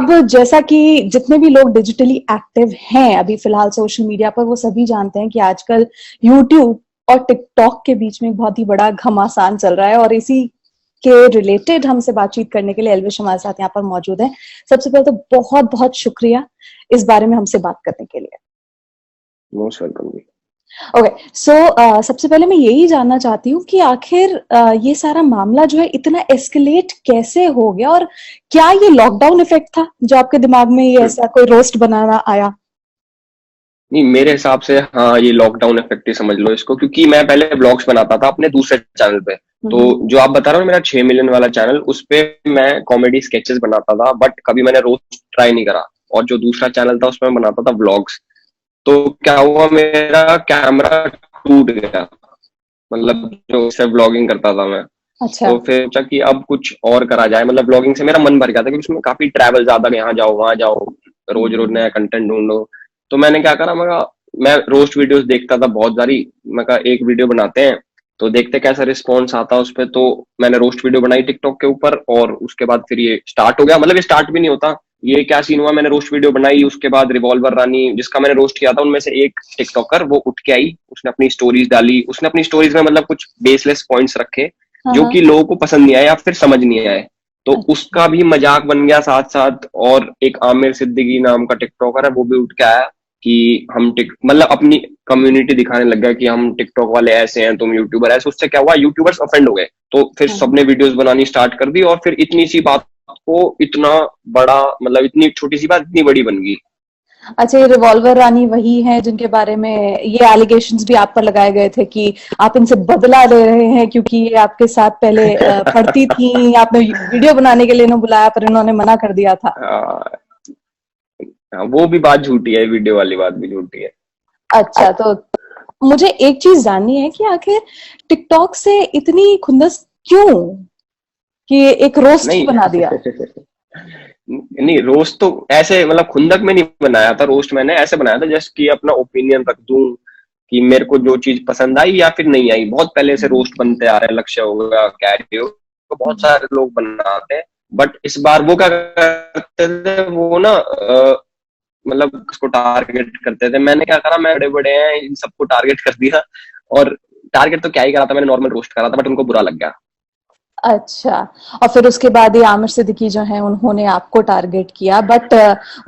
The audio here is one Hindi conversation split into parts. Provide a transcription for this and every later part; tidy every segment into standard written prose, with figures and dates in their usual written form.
अब जैसा कि जितने भी लोग डिजिटली एक्टिव हैं अभी फिलहाल सोशल मीडिया पर, वो सभी जानते हैं कि आजकल यूट्यूब और टिकटॉक के बीच में एक बहुत ही बड़ा घमासान चल रहा है, और इसी के रिलेटेड हमसे बातचीत करने के लिए एल्विश हमारे साथ यहाँ पर मौजूद है। सबसे पहले तो बहुत बहुत शुक्रिया इस बारे में हमसे बात करने के लिए। मोस्ट वेलकम जी। ओके, सो सबसे पहले मैं यही जानना चाहती हूँ कि आखिर ये सारा मामला जो है इतना एस्केलेट कैसे हो गया, और क्या ये लॉकडाउन इफेक्ट था जो आपके दिमाग में ये ऐसा कोई रोस्ट बनाना आया? नहीं, मेरे हिसाब से हाँ, ये लॉकडाउन इफेक्ट ही समझ लो इसको, क्योंकि मैं पहले ब्लॉग्स बनाता था अपने दूसरे चैनल पे। तो जो आप बता रहे हो मेरा 6 मिलियन वाला चैनल, उस पे मैं कॉमेडी स्केचेस बनाता था, बट कभी मैंने रोस्ट ट्राई नहीं करा। और जो दूसरा चैनल था उसमें बनाता था व्लॉग्स। तो क्या हुआ, मेरा कैमरा टूट गया, मतलब जो उससे व्लॉगिंग करता था मैं। अच्छा। तो फिर सोचा कि अब कुछ और करा जाए, मतलब व्लॉगिंग से मेरा मन भर गया था, क्योंकि उसमें काफी ट्रैवल ज्यादा, यहाँ जाओ वहां जाओ, रोज रोज नया कंटेंट ढूंढो। तो मैंने क्या करा, मैं रोस्ट वीडियोस देखता था बहुत सारी। मैं कहा एक वीडियो बनाते हैं, तो देखते कैसा रिस्पॉन्स आता है उस पर। तो मैंने रोस्ट वीडियो बनाई टिकटॉक के ऊपर, और उसके बाद फिर ये स्टार्ट हो गया। मतलब ये स्टार्ट भी नहीं होता, ये क्या सीन हुआ, मैंने रोस्ट वीडियो बनाई, उसके बाद रिवॉल्वर रानी जिसका मैंने रोस्ट किया था, उनमें से एक टिकटॉकर वो उठ के आई, उसने अपनी स्टोरीज डाली। उसने अपनी स्टोरीज में मतलब कुछ बेसलेस पॉइंट्स रखे जो कि लोगों को पसंद नहीं आए या फिर समझ नहीं आए। तो उसका भी मजाक बन गया साथ साथ। और एक आमिर सिद्दीकी नाम का टिकटॉकर है, वो भी उठ के आया कि हम मतलब अपनी कम्युनिटी दिखाने लग गया कि हम टिकटॉक वाले ऐसे हैं, तुम यूट्यूबर ऐसे। उससे क्या हुआ, यूट्यूबर्स ऑफेंड हो गए। तो फिर सबने वीडियोस बनानी स्टार्ट कर दी, और फिर इतनी सी बात को इतना बड़ा, मतलब इतनी छोटी सी बात इतनी बड़ी बन गई। अच्छा, ये रिवॉल्वर रानी वही है जिनके बारे में ये एलिगेशंस भी आप पर लगाए गए थे कि आप इनसे बदला ले रहे हैं क्योंकि ये आपके साथ पहले पढ़ती थी, आपने वीडियो बनाने के लिए इन्हें बुलाया पर इन्होंने मना कर दिया था। वो भी बात झूठी है, वीडियो वाली बात भी झूठी है। अच्छा, तो मुझे एक चीज जाननी है कि आखिर टिकटॉक से इतनी खुंदस क्यों कि एक रोस्ट ही नहीं बना दिया? नहीं, रोस्ट तो ऐसे मतलब खुंदक में नहीं बनाया था। रोस्ट मैंने ऐसे बनाया था जस्ट कि अपना ओपिनियन रख दूं कि मेरे को जो चीज पसंद आई या फिर नहीं आई। बहुत पहले से रोस्ट बनते आ रहे हैं, लक्ष्य हो गया, कैरी हो, तो बहुत सारे लोग बनाते हैं। बट इस बार वो क्या करते थे, वो ना मतलब उसको टारगेट करते थे। मैंने क्या करा, मैं बड़े बड़े हैं इन सबको टारगेट कर दिया। और टारगेट तो क्या ही करा था, मैंने नॉर्मल रोस्ट करा था, बट उनको बुरा लग गया। अच्छा, और फिर उसके बाद ये आमिर सिद्दीकी जो है उन्होंने आपको टारगेट किया, बट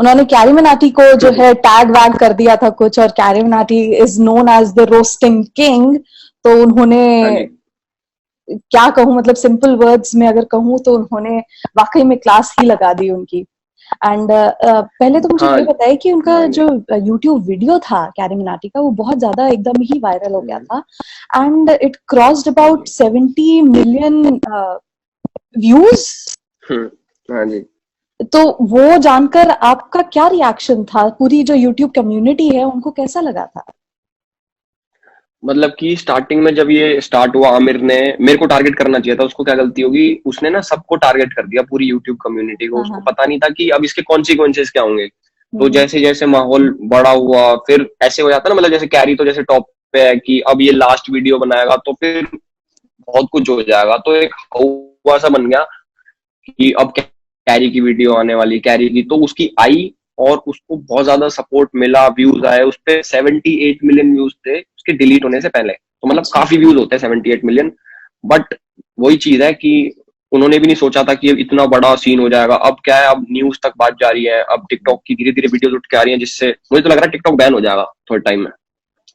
उन्होंने कैरी मिनाटी को जो है टैग वैग कर दिया था कुछ, और Carry Minati is known as the roasting king. तो उन्होंने, हाँ जी। क्या कहूं, मतलब सिंपल वर्ड्स में अगर कहूं तो उन्होंने वाकई में क्लास ही लगा दी उनकी। एंड पहले तो मुझे हाँ ये बताइए कि उनका हाँ जी। जो यूट्यूब वीडियो था कैरी मिनाटी का, वो बहुत ज्यादा एकदम ही वायरल हो गया था, एंड इट क्रॉस्ड हाँ अबाउट जी। 70 million views. हाँ जी। तो वो जानकर आपका क्या रिएक्शन था? पूरी जो यूट्यूब कम्युनिटी है उनको कैसा लगा था? मतलब कि स्टार्टिंग में जब ये स्टार्ट हुआ, आमिर ने मेरे को टारगेट करना चाहिए था। उसको क्या गलती होगी, उसने ना सबको टारगेट कर दिया, पूरी यूट्यूब कम्युनिटी को। हाँ उसको हाँ। पता नहीं था कि अब इसके कॉन्सिक्वेंसेस क्या होंगे। तो हम्म। जैसे जैसे माहौल बड़ा हुआ, फिर ऐसे हो जाता ना, मतलब जैसे कैरी तो जैसे टॉप पे है कि अब ये लास्ट वीडियो बनाएगा तो फिर बहुत कुछ हो जाएगा। तो एक हवा सा बन गया कि अब कैरी की वीडियो आने वाली, कैरी की। तो उसकी आई, और उसको बहुत ज्यादा सपोर्ट मिला, व्यूज आए। उस पे 78 मिलियन व्यूज थे उसके डिलीट होने से पहले। तो मतलब अच्छा। काफी व्यूज होते हैं 78 मिलियन। बट वही चीज है कि उन्होंने भी नहीं सोचा था कि इतना बड़ा सीन हो जाएगा। अब क्या है, अब न्यूज तक बात जा रही है, अब टिकटॉक की धीरे धीरे वीडियोस उठ के आ रही हैं, जिससे मुझे तो लग रहा है टिकटॉक बैन हो जाएगा थोड़े टाइम में।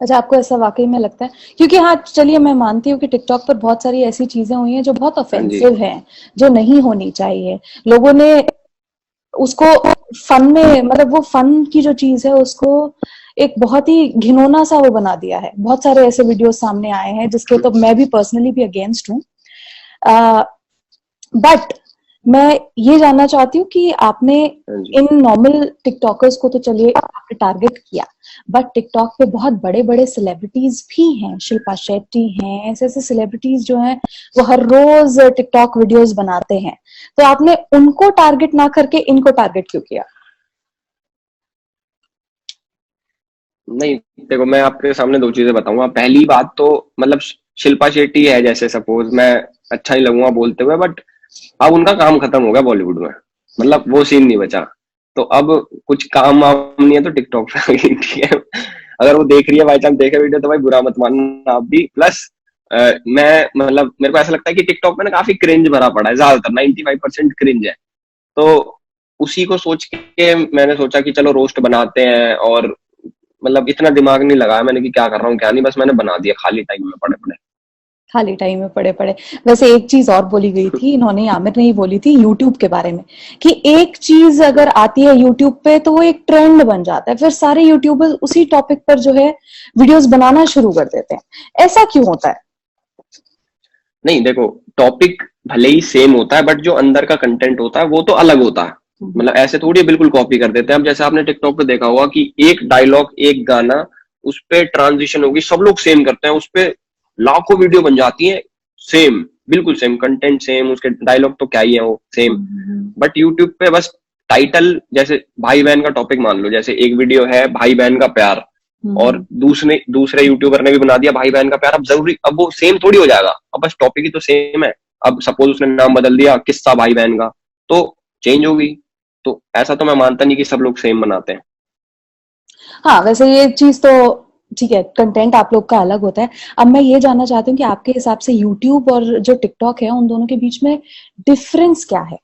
अच्छा, आपको ऐसा वाकई में लगता है? क्योंकि हाँ, चलिए मैं मानती हूँ कि टिकटॉक पर बहुत सारी ऐसी चीजें हुई हैं जो बहुत हाँ जी। ऑफेंसिव हैं, जो नहीं होनी चाहिए। लोगों ने उसको फन में, मतलब वो फन की जो चीज है उसको एक बहुत ही घिनौना सा वो बना दिया है। बहुत सारे ऐसे वीडियोस सामने आए हैं जिसके तो मैं भी पर्सनली भी अगेंस्ट हूँ। बट मैं ये जानना चाहती हूँ कि आपने हाँ जी। इन नॉर्मल टिकटॉकर्स को तो चलिए आपने टारगेट किया, बट टिकटॉक पे बहुत बड़े बड़े सेलिब्रिटीज भी हैं, शिल्पा शेट्टी हैं, ऐसे ऐसे सेलिब्रिटीज जो हैं वो हर रोज टिकटॉक वीडियोस बनाते हैं। तो आपने उनको टारगेट ना करके इनको टारगेट क्यों किया? नहीं, देखो मैं आपके सामने दो चीजें बताऊंगा। पहली बात तो मतलब शिल्पा शेट्टी है, जैसे सपोज मैं अच्छा नहीं लगूंगा बोलते हुए, बट अब उनका काम खत्म हो गया बॉलीवुड में। मतलब वो सीन नहीं बचा। तो अब कुछ काम वाम नहीं है तो टिकटॉक पे आ गई, ठीक है। अगर वो देख रही है, बाई चांस देखे वीडियो, तो भाई बुरा मत मानना आप भी। प्लस मैं मतलब मेरे को ऐसा लगता है कि टिकटॉक में ना काफी क्रिंज भरा पड़ा है, ज्यादातर 95% क्रिंज है। तो उसी को सोच के मैंने सोचा कि चलो रोस्ट बनाते हैं, और मतलब इतना दिमाग नहीं लगाया मैंने कि क्या कर रहा हूँ क्या नहीं, बस मैंने बना दिया खाली टाइम में पड़े पड़े। खाली टाइम में पड़े पड़े। वैसे एक चीज और बोली गई थी, इन्होंने, आमिर ने ही बोली थी यूट्यूब के बारे में, कि एक चीज अगर आती है यूट्यूब पे तो वो एक ट्रेंड बन जाता है, फिर सारे यूट्यूबर्स उसी टॉपिक पर जो है वीडियोस बनाना शुरू कर देते हैं। ऐसा क्यों होता है? नहीं देखो, टॉपिक भले ही सेम होता है बट जो अंदर का कंटेंट होता है वो तो अलग होता है। मतलब ऐसे थोड़ी बिल्कुल कॉपी कर देते हैं। अब जैसे आपने टिकटॉक पे देखा होगा कि एक डायलॉग, एक गाना, उस पे ट्रांजिशन होगी, सब लोग सेम करते हैं, उस पे लाखों वीडियो बन जाती है सेम, बिल्कुल सेम कंटेंट, सेम उसके डायलॉग तो क्या ही है वो सेम। बट यूट्यूब पे बस टाइटल, जैसे भाई बहन का टॉपिक मान लो, जैसे एक वीडियो है भाई बहन का प्यार, और दूसरे दूसरे यूट्यूबर ने भी बना दिया भाई बहन का प्यार, अब जरूरी, अब वो सेम थोड़ी हो जाएगा, अब बस टॉपिक ही तो सेम है। अब सपोज उसने नाम बदल दिया किस्सा भाई बहन का, तो चेंज होगी। तो ऐसा तो मैं मानता नहीं कि सब लोग सेम बनाते हैं। हाँ, वैसे ये चीज तो ठीक है, कंटेंट आप लोग का अलग होता है। अब मैं ये जानना चाहती हूँ कि आपके हिसाब से यूट्यूब और जो टिकटॉक है, उन दोनों के बीच में डिफरेंस क्या है?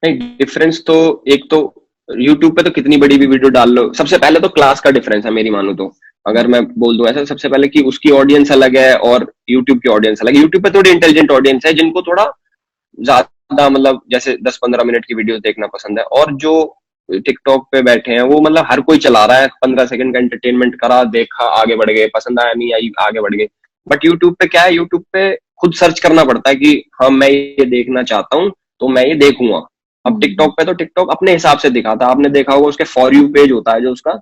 नहीं, डिफरेंस तो एक तो यूट्यूब पे तो कितनी बड़ी भी वीडियो डाल लो, सबसे पहले तो क्लास का डिफरेंस है मेरी मानो तो। अगर मैं बोल दूं ऐसा, सबसे पहले कि उसकी ऑडियंस अलग है और यूट्यूब की ऑडियंस अलग है। यूट्यूब पे थोड़ी इंटेलिजेंट ऑडियंस है जिनको थोड़ा ज्यादा मतलब जैसे 10-15 मिनट की वीडियो देखना पसंद है, और जो टिकटॉक पे बैठे हैं वो मतलब हर कोई चला रहा है, 15 सेकंड का एंटरटेनमेंट करा, देखा, आगे बढ़ गए, पसंद आया नहीं आई, आगे बढ़ गए। बट यूट्यूब पे क्या है, यूट्यूब पे खुद सर्च करना पड़ता है कि हाँ मैं ये देखना चाहता हूँ तो मैं ये देखूंगा। अब टिकटॉक पे तो टिकटॉक अपने हिसाब से दिखाता है, आपने देखा होगा उसके फॉर यू पेज होता है जो उसका,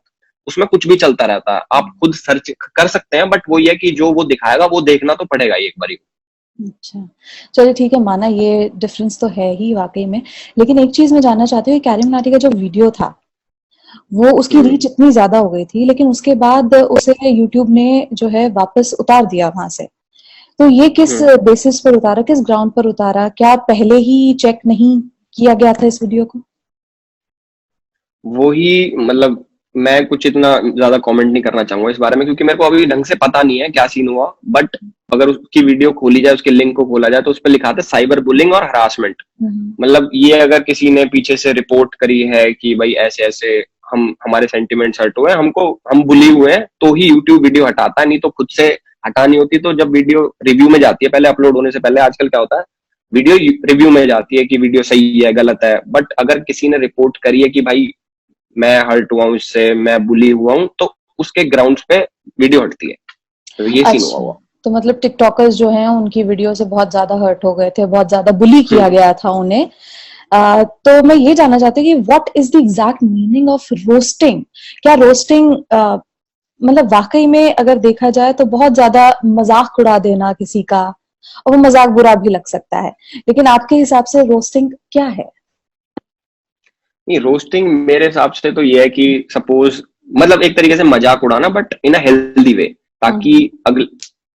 उसमें कुछ भी चलता रहता है, आप खुद सर्च कर सकते हैं, बट वो ये है कि जो वो दिखाएगा वो देखना तो पड़ेगा ही एक बार। अच्छा, चलिए ठीक है, माना ये डिफरेंस तो है ही वाकई में। लेकिन एक चीज मैं जानना चाहती हूँ, कैरी मनाटी का जो वीडियो था, वो उसकी रीच इतनी ज्यादा हो गई थी, लेकिन उसके बाद उसे यूट्यूब ने जो है वापस उतार दिया वहां से। तो ये किस हम्म बेसिस पर उतारा, किस ग्राउंड पर उतारा? क्या पहले ही चेक नहीं किया गया था इस वीडियो को? वो ही मतलब मैं कुछ इतना ज्यादा कमेंट नहीं करना चाहूंगा इस बारे में, क्योंकि मेरे को अभी ढंग से पता नहीं है क्या सीन हुआ। बट अगर उसकी वीडियो खोली जाए, उसके लिंक को खोला जाए, तो उस पर लिखा था साइबर बुलिंग और हरासमेंट। मतलब ये अगर किसी ने पीछे से रिपोर्ट करी है कि भाई ऐसे ऐसे हम हमारे सेंटिमेंट्स हर्ट हुए, हमको हम बुली हुए हैं, तो ही यूट्यूब वीडियो हटाता है, नहीं तो खुद से हटानी होती। तो जब वीडियो रिव्यू में जाती है, पहले अपलोड होने से पहले, आजकल क्या होता है, वीडियो रिव्यू में जाती है कि वीडियो सही है गलत है, बट अगर किसी ने रिपोर्ट करी है कि भाई मैं हर्ट हुआ हूँ इससे, मैं बुली हुआ हूँ, तो उसके ग्राउंड्स पे वीडियो हटती है। तो ये सीन हुआ अच्छा, हुआ। तो मतलब टिकटॉकर्स जो हैं उनकी वीडियो से बहुत ज्यादा हर्ट हो गए थे, बहुत ज्यादा बुली किया गया था उन्हें। तो मैं ये जानना चाहती हूँ कि what is the exact meaning of roasting? क्या रोस्टिंग मतलब वाकई में अगर देखा जाए तो बहुत ज्यादा मजाक उड़ा देना किसी का, और वो मजाक बुरा भी लग सकता है, लेकिन आपके हिसाब से रोस्टिंग क्या है? नहीं, रोस्टिंग मेरे हिसाब से तो ये है कि सपोज मतलब एक तरीके से मजाक उड़ाना, but in a healthy way, ताकि हम्म।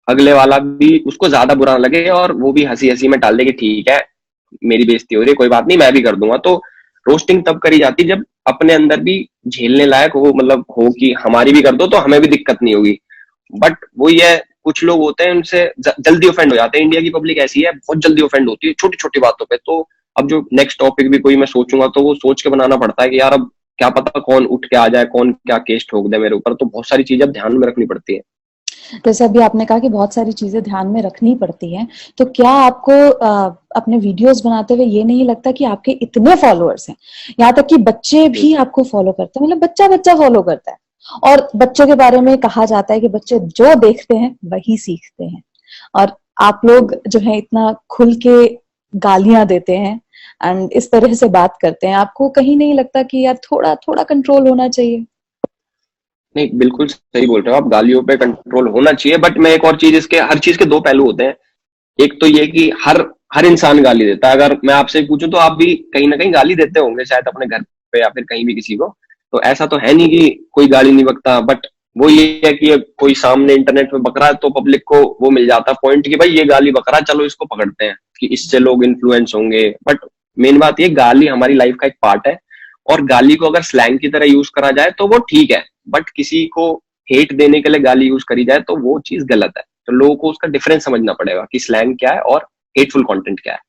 अगले वाला भी उसको ज्यादा बुरा ना लगे, और वो भी हंसी हंसी में टाल दे कि ठीक है मेरी बेइज्जती हो रही है, कोई बात नहीं मैं भी कर दूंगा। तो रोस्टिंग तब करी जाती जब अपने अंदर भी झेलने लायक हो, मतलब हो कि हमारी भी कर दो तो हमें भी दिक्कत नहीं होगी। बट वो ये कुछ लोग होते हैं उनसे जल्दी ऑफेंड हो जाते हैं। इंडिया की पब्लिक ऐसी है, बहुत जल्दी ऑफेंड होती है छोटी छोटी बातों पे। तो अब जो नेक्स्ट टॉपिक भी कोई मैं सोचूंगा तो वो सोच के बनाना पड़ता है कि यार अब क्या पता कौन उठ के आ जाए, कौन क्या केस ठोक दे मेरे ऊपर। तो बहुत सारी चीजें अब ध्यान में रखनी पड़ती है। जैसे अभी आपने कहा कि बहुत सारी चीजें ध्यान में रखनी पड़ती हैं, तो क्या आपको अपने वीडियोस बनाते हुए ये नहीं लगता कि आपके इतने फॉलोअर्स हैं, यहाँ तक कि बच्चे भी आपको फॉलो करते हैं, मतलब बच्चा बच्चा फॉलो करता है, और बच्चों के बारे में कहा जाता है कि बच्चे जो देखते हैं वही सीखते हैं, और आप लोग जो है इतना खुल के गालियां देते हैं एंड इस तरह से बात करते हैं, आपको कहीं नहीं लगता कि यार थोड़ा थोड़ा कंट्रोल होना चाहिए? नहीं, बिल्कुल सही बोल रहे हो आप, गालियों पे कंट्रोल होना चाहिए। बट मैं एक और चीज, इसके हर चीज के दो पहलू होते हैं। एक तो ये कि हर हर इंसान गाली देता है। अगर मैं आपसे पूछूं तो आप भी कहीं ना कहीं गाली देते होंगे शायद अपने घर पे या फिर कहीं भी किसी को। तो ऐसा तो है नहीं कि कोई गाली नहीं बकता। बट वो ये है कि अब कोई सामने इंटरनेट में बक रहा है तो पब्लिक को वो मिल जाता है पॉइंट कि भाई ये गाली बक रहा है, चलो इसको पकड़ते हैं कि इससे लोग इन्फ्लुएंस होंगे। बट मेन बात ये, गाली हमारी लाइफ का एक पार्ट है, और गाली को अगर स्लैंग की तरह यूज करा जाए तो वो ठीक है, बट किसी को हेट देने के लिए गाली यूज करी जाए तो वो चीज गलत है। तो लोगों को उसका डिफरेंस समझना पड़ेगा कि स्लैंग क्या है और हेटफुल कंटेंट क्या है।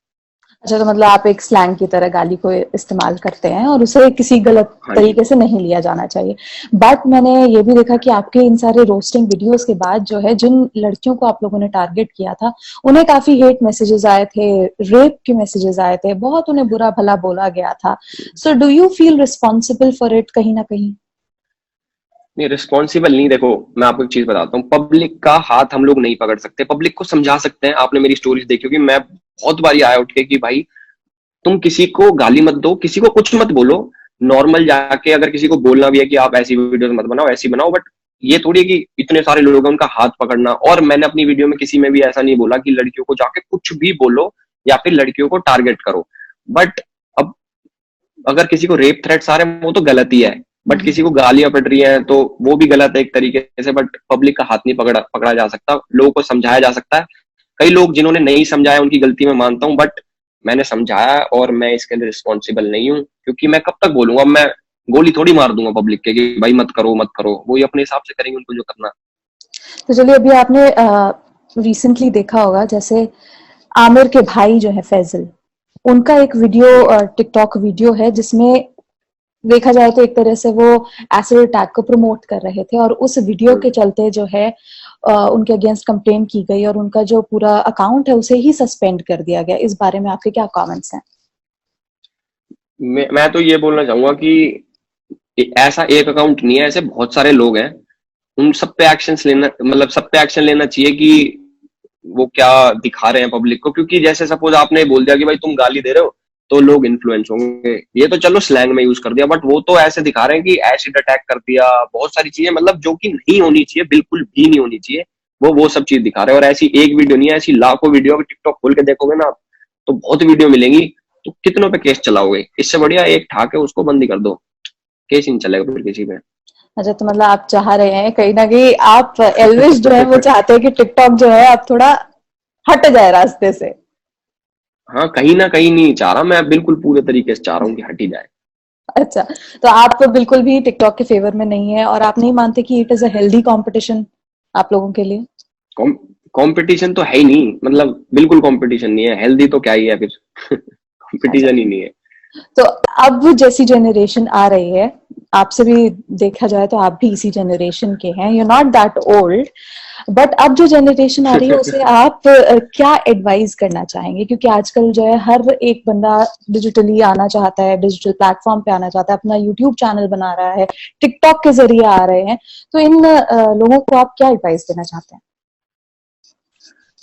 अच्छा, तो मतलब आप एक स्लैंग की तरह गाली को इस्तेमाल करते हैं और उसे किसी गलत हाँ जी। तरीके से नहीं लिया जाना चाहिए। बट मैंने ये भी देखा कि आपके इन सारे रोस्टिंग वीडियोस के बाद जो है, जिन लड़कियों को आप लोगों ने टारगेट किया था, उन्हें काफी हेट मैसेजेस आए थे, रेप के मैसेजेस आए थे, बहुत उन्हें बुरा भला बोला गया था। So do you feel responsible for it कहीं ना कहीं? नहीं, रिस्पॉन्सिबल नहीं। देखो, मैं आपको एक चीज बताता हूँ, पब्लिक का हाथ हम लोग नहीं पकड़ सकते, पब्लिक को समझा सकते हैं। आपने मेरी स्टोरीज देखी होगी, मैं बहुत बारी आया उठ के कि भाई तुम किसी को गाली मत दो, किसी को कुछ मत बोलो, नॉर्मल जाके अगर किसी को बोलना भी है कि आप ऐसी वीडियोस मत बनाओ, ऐसी बनाओ, बट ये थोड़ी है कि इतने सारे लोग हैं उनका हाथ पकड़ना। और मैंने अपनी वीडियो में किसी में भी ऐसा नहीं बोला कि लड़कियों को जाके कुछ भी बोलो या फिर लड़कियों को टारगेट करो। बट अब अगर किसी को रेप थ्रेट्स आ रहे हैं वो तो गलत ही है, बट किसी को गालियां पड़ रही हैं तो वो भी गलत है एक तरीके से। बट पब्लिक का हाथ नहीं पकड़ा पकड़ा जा सकता, लोगों को समझाया जा सकता है। कई लोग जिन्होंने नहीं समझाया उनकी गलती मैं मानता हूँ, बट मैंने समझाया और मैं इसके लिए रिस्पॉन्सिबल नहीं हूँ, क्योंकि मैं कब तक बोलूंगा, मैं गोली थोड़ी मार दूंगा पब्लिक के कि भाई मत करो मत करो, वो ही अपने हिसाब से करेंगे उनको जो करना। तो चलिए, अभी आपने रिसेंटली देखा होगा, जैसे आमिर के भाई जो है फैजल, उनका एक वीडियो, टिकटॉक वीडियो है, जिसमें देखा जाए तो एक तरह से वो एसिड अटैक को प्रमोट कर रहे थे, और उस वीडियो के चलते जो है उनके अगेंस्ट कंप्लेन की गई और उनका जो पूरा अकाउंट है उसे ही सस्पेंड कर दिया गया। इस बारे में आपके क्या कमेंट्स हैं? मैं तो ये बोलना चाहूंगा कि ऐसा एक अकाउंट नहीं है, ऐसे बहुत सारे लोग हैं। उन सब पे एक्शन लेना, मतलब सब पे एक्शन लेना चाहिए कि वो क्या दिखा रहे हैं पब्लिक को। क्योंकि जैसे सपोज आपने बोल दिया कि भाई तुम गाली दे रहे हो तो लोग इन्फ्लुएंस होंगे, ये तो चलो स्लैंग में यूज कर दिया, बट वो तो ऐसे दिखा रहे हैं कि एसिड अटैक कर दिया, बहुत सारी चीजें, मतलब जो कि नहीं होनी चाहिए, बिल्कुल भी नहीं होनी चाहिए। वो सब चीज दिखा रहे हैं। और ऐसी एक वीडियो नहीं है, ऐसी लाखों वीडियो, अगर टिकटॉक खोल के देखोगे ना आप तो बहुत वीडियो मिलेंगी। तो कितनों पे केस चलाओगे? इससे बढ़िया एक ठाक है उसको बंद ही कर दो, केस ही नहीं चलेगा फिर किसी पे। अच्छा, तो मतलब आप चाह रहे हैं कहीं ना कहीं, आप एल्विश जो है वो चाहते हैं कि टिकटॉक जो है अब थोड़ा हट जाए रास्ते से? हाँ, कहीं ना कहीं नहीं चाह रहा, मैं बिल्कुल पूरे तरीके से चाह रहा हूँ कि हट ही जाए। अच्छा, तो आप बिल्कुल भी टिकटॉक के फेवर में नहीं है, और आप नहीं मानते कि it is a healthy competition आप लोगों के लिए? कंपटीशन तो है ही नहीं, मतलब बिल्कुल कंपटीशन नहीं है, हेल्दी तो क्या ही है फिर। अच्छा, कंपटीशन ही नहीं है। तो अब जैसी जनरेशन आ रही है, आपसे भी देखा जाए तो आप भी इसी जनरेशन के हैं, you not that old, but अब जो जनरेशन आ रही है उसे आप क्या एडवाइस करना चाहेंगे? क्योंकि आजकल जो है हर एक बंदा डिजिटली आना चाहता है, डिजिटल प्लेटफॉर्म पे आना चाहता है, अपना यूट्यूब चैनल बना रहा है, टिकटॉक के जरिए आ रहे हैं। तो इन लोगों को आप क्या एडवाइस देना चाहते हैं?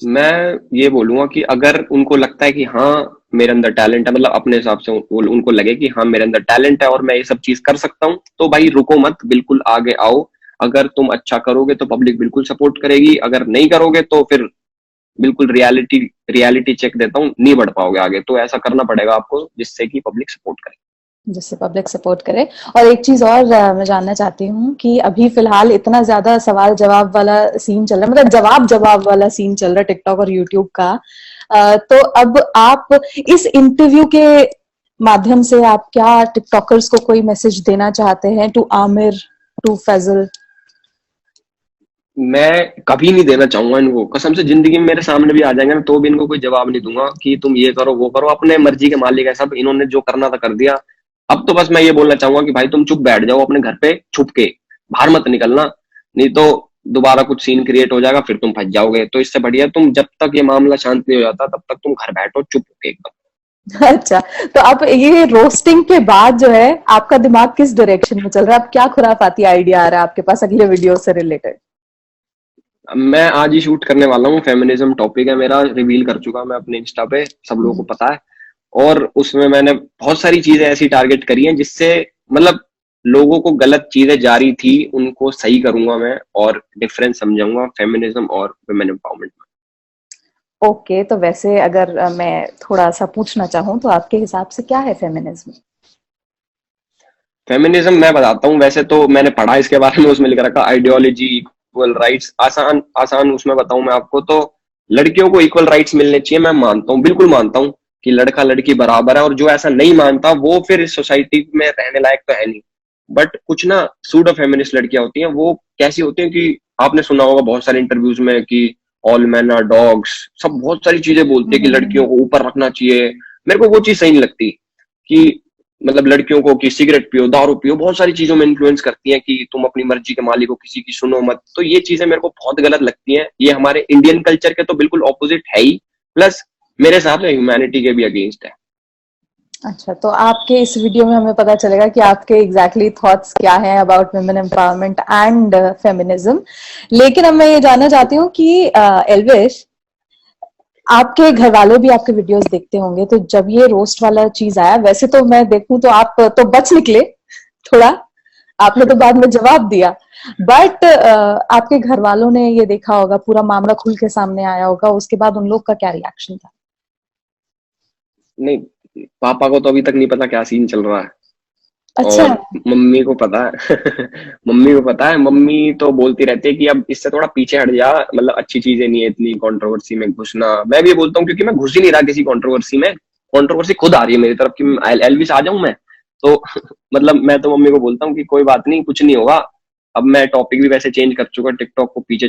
मैं ये बोलूंगा कि अगर उनको लगता है कि हाँ मेरे अंदर टैलेंट है, मतलब अपने हिसाब से उनको लगे कि हाँ मेरे अंदर टैलेंट है और मैं ये सब चीज कर सकता हूँ, तो भाई रुको मत, बिल्कुल आगे आओ। अगर तुम अच्छा करोगे तो पब्लिक बिल्कुल सपोर्ट करेगी, अगर नहीं करोगे तो फिर बिल्कुल रियलिटी रियलिटी चेक देता हूँ, नहीं बढ़ पाओगे आगे। तो ऐसा करना पड़ेगा आपको जिससे कि पब्लिक सपोर्ट करे। जिससे पब्लिक सपोर्ट करे। और एक चीज और मैं जानना चाहती हूँ कि अभी फिलहाल इतना ज्यादा सवाल जवाब वाला सीन चल रहा है, मतलब जवाब जवाब वाला सीन चल रहा है टिकटॉक और यूट्यूब का, तो अब आप इस इंटरव्यू के माध्यम से आप क्या टिकटॉकर्स को कोई मैसेज देना चाहते हैं, टू आमिर, टू फैजल? मैं कभी नहीं देना चाहूंगा इनको, कसम से। जिंदगी में मेरे सामने भी आ जाएंगे ना तो भी इनको कोई जवाब नहीं दूंगा कि तुम ये करो वो करो, अपने मर्जी के मालिक है सब, इन्होंने जो करना था कर दिया। अब तो बस मैं ये बोलना चाहूंगा कि भाई तुम चुप बैठ जाओ अपने घर पे छुप के, बाहर मत निकलना, नहीं तो दोबारा कुछ सीन क्रिएट हो जाएगा, फिर तुम फंस जाओगे। तो इससे बढ़िया तुम, जब तक ये मामला शांत नहीं हो जाता तब तक तुम घर बैठो चुप होके एकदम। अच्छा, तो आप ये रोस्टिंग के बाद जो है आपका दिमाग किस डायरेक्शन में चल रहा है? आप क्या खुराफाती आइडिया आ रहा है आपके पास अगले वीडियो से रिलेटेड? मैं आज ही शूट करने वाला हूँ, फेमिनिज्म टॉपिक है मेरा, रिवील कर चुका मैं अपने इंस्टा पे, सब लोगों को पता है। और उसमें मैंने बहुत सारी चीजें ऐसी टारगेट करी हैं जिससे, मतलब लोगों को गलत चीजें जारी थी उनको सही करूंगा मैं, और डिफरेंस समझाऊंगा फेमिनिज्म और वुमेन एम्पावरमेंट में। ओके, तो वैसे अगर मैं थोड़ा सा पूछना चाहूँ तो आपके हिसाब से क्या है फेमिनिज्म? फेमिनिज्म मैं बताता हूँ, वैसे तो मैंने पढ़ा इसके बारे में, उसमें लिख रखा आइडियोलॉजी, इक्वल राइट्स। आसान आसान उसमें बताऊं मैं आपको तो, लड़कियों को इक्वल राइट्स मिलने चाहिए, मैं मानता हूँ, बिल्कुल मानता हूँ। कि लड़का लड़की बराबर है, और जो ऐसा नहीं मानता वो फिर इस सोसाइटी में रहने लायक तो है नहीं। बट कुछ ना सूडो फेमिनिस्ट लड़कियां होती हैं, वो कैसी होती हैं कि आपने सुना होगा बहुत सारे इंटरव्यूज में कि ऑल मैन आर डॉग्स, सब बहुत सारी चीजें बोलते हैं कि लड़कियों को ऊपर रखना चाहिए। मेरे को वो चीज सही नहीं लगती कि मतलब लड़कियों को कि सिगरेट पियो, दारू पियो, बहुत सारी चीजों में इन्फ्लुएंस करती हैं कि तुम अपनी मर्जी के मालिक हो, किसी की सुनो मत। तो ये चीजें मेरे को बहुत गलत लगती हैं, ये हमारे इंडियन कल्चर के तो बिल्कुल ऑपोजिट है ही, प्लस मेरे हिसाब से ह्यूमैनिटी के भी अगेंस्ट है। अच्छा, तो आपके इस वीडियो में हमें पता चलेगा कि आपके एग्जैक्टली थॉट्स क्या हैं about women empowerment and feminism. लेकिन अब मैं ये जानना चाहती हूँ कि एल्विश, आपके घर वाले भी आपके वीडियोस देखते होंगे, तो जब ये रोस्ट वाला चीज आया, वैसे तो मैं देखूं तो आप तो बच निकले थोड़ा, आपने तो बाद में जवाब दिया, बट आपके घर वालों ने ये देखा होगा, पूरा मामला खुल के सामने आया होगा, उसके बाद उन लोग का क्या रिएक्शन था? नहीं, पापा को तो अभी तक नहीं पता क्या सीन चल रहा है, अच्छा। और मम्मी को पता है। मम्मी को पता है, मम्मी तो बोलती रहती है कि अब इससे थोड़ा पीछे हट जा, मतलब अच्छी चीजें नहीं है इतनी कंट्रोवर्सी में घुसना। मैं भी बोलता हूँ क्योंकि मैं घुस ही नहीं रहा किसी कंट्रोवर्सी में, कंट्रोवर्सी खुद आ रही है मेरी तरफ कि एलविस आ जाऊं मैं तो। मतलब मैं तो मम्मी को बोलता हूँ कि कोई बात नहीं, कुछ नहीं होगा। अब मैं टॉपिक भी वैसे चेंज कर चुका, टिकटॉक को पीछे